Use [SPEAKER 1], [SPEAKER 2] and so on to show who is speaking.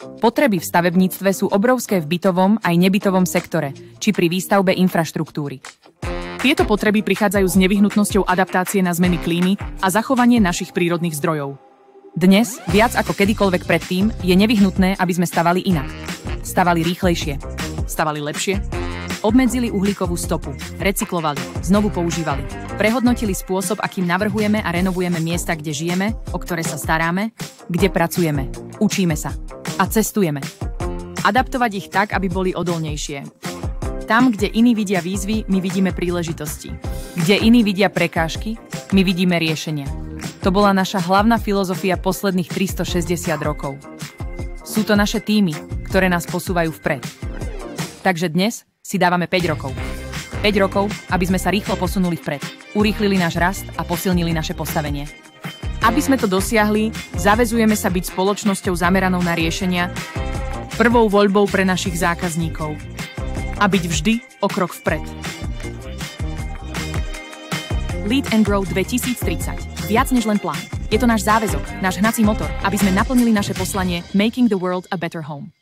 [SPEAKER 1] Potreby v stavebníctve sú obrovské v bytovom aj nebytovom sektore, či pri výstavbe infraštruktúry. Tieto potreby prichádzajú s nevyhnutnosťou adaptácie na zmeny klímy a zachovanie našich prírodných zdrojov. Dnes, viac ako kedykoľvek predtým, je nevyhnutné, aby sme stavali inak. Stavali rýchlejšie. Stavali lepšie. Obmedzili uhlíkovú stopu, recyklovali, znovu používali, prehodnotili spôsob, akým navrhujeme a renovujeme miesta, kde žijeme, o ktoré sa staráme, kde pracujeme, učíme sa a cestujeme. Adaptovať ich tak, aby boli odolnejšie. Tam, kde iní vidia výzvy, my vidíme príležitosti. Kde iní vidia prekážky, my vidíme riešenia. To bola naša hlavná filozofia posledných 360 rokov. Sú to naše týmy, ktoré nás posúvajú vpred. Takže dnes si dávame 5 rokov. 5 rokov, aby sme sa rýchlo posunuli vpred, urýchlili náš rast a posilnili naše postavenie. Aby sme to dosiahli, zaväzujeme sa byť spoločnosťou zameranou na riešenia, prvou voľbou pre našich zákazníkov a byť vždy o krok vpred. Lead and Grow 2030. Viac než len plán. Je to náš záväzok, náš hnací motor, aby sme naplnili naše poslanie Making the World a Better Home.